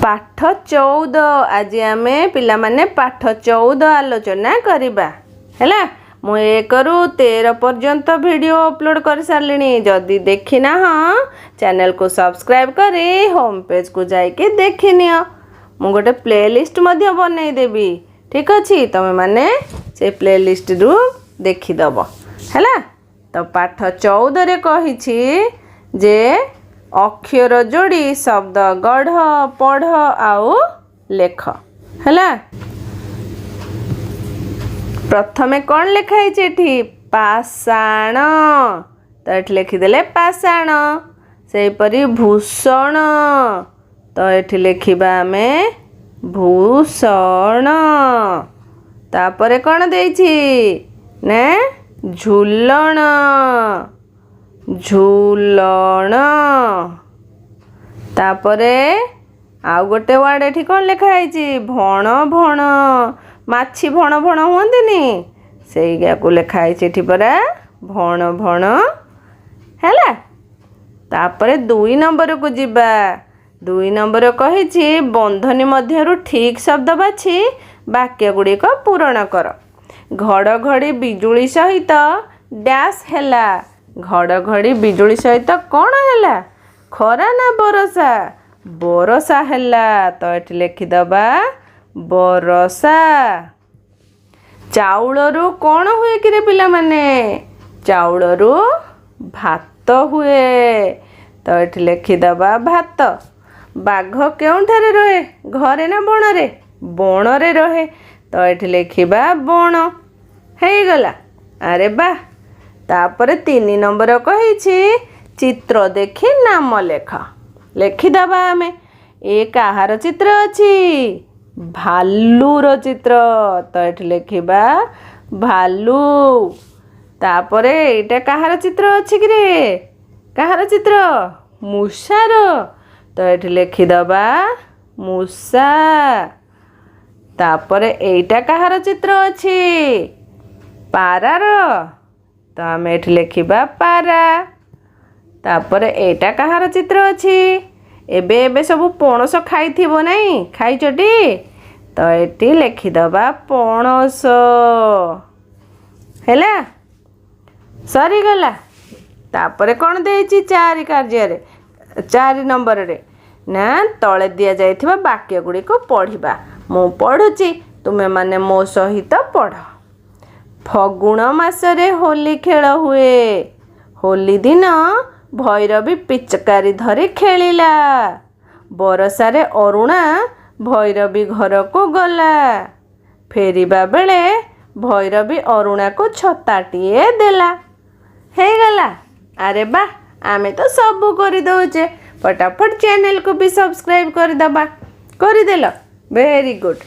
पाठ 14 आज आमे पिला माने पाठ 14 आलोचना करिबा हैला। मु 1 रु 13 पर्यंत वीडियो अपलोड कर सारलिनी। जदी देखिना हाँ चैनल को सब्सक्राइब करे होम पेज को जाई के देखिनियो। मु गोटे प्लेलिस्ट मध्य बनै देबी, ठीक अछि। तमे माने से प्लेलिस्ट रु देखि दबो हैला। तो पाठ 14 रे कहि छी जे अक्षर जोड़ी शब्द गढ़ पढ़ आउ लेख हैला। प्रथमे कौन लिखाई एठी पाषाण, तो एठी लिखिदेले पाषाण। से परी भूषण, तो एठी लिखिबा आमे भूषण। तापरे कौन देइछि ने झूलण, झूलण। तापरे आउ गोटे वर्ड एठी कौन लिखा है भण भण। माछी भण भण हुंदिनी सेइगा को लिखा है एठी परा भण भण हैला। तापरे 2 नंबर को जिबा। 2 नंबर कहिछि बंधनी मध्यरु ठीक शब्द बाछि वाक्य गुडी को पूरण कर। घड़घड़ी बिजुली सहित डैश हैला। घड़घड़ी बिजुली सहित कौन हैला खरा ना बरसा, बरसा हैला। तो एठी लिखि दबा बरसा। चाउलरू कौन हुए कि रे पिला माने चाउलरू भात हुए। तो एठी लिखि दबा भात। बाघ केउठारे रहे घरे ना बण रे, बण रे रहे। तो एठी लिखिबा बण हेई गला। अरे बा। तापरे 3 नंबर कहिछि चित्र देखि नाम लेख। लिखिदबा आमे ए काहार चित्र अछि भालूर चित्र। तो एठी लिखिबा भालू। तापरे एटा काहार चित्र अछि कि रे काहार चित्र मूषार। तो एठी लिखिदबा मूषा। तापरे एटा काहार चित्र अछि पारार। तो आमे एठी लिखिबा पारा। तापरे एटा काहार चित्र अछि एबे एबे सब पणस खाइथिबो नाही खाइचटी। तो एठी लिखिदबा पणस हैला सरी गला। तापरे कोन देइछि 4 कार्य रे 4 नंबर रे ना तळे दिया जाइथिबा वाक्य गुडी को पढिबा। मु पढुची तुमे माने मो सहित पढ। फगुण मासरे होली खेल हुए। होली दिन भैरवी पिचकारी धरी खेलिला। बरसारे अरुणा भैरवी घर को गला। फेरिबा बेले भैरवी अरुणा को छताटिए देला। हे गला। अरे बा आमे तो सब करि दउचे। फटाफट चैनल को भी सब्सक्राइब कर दबा। कर देला। Very good.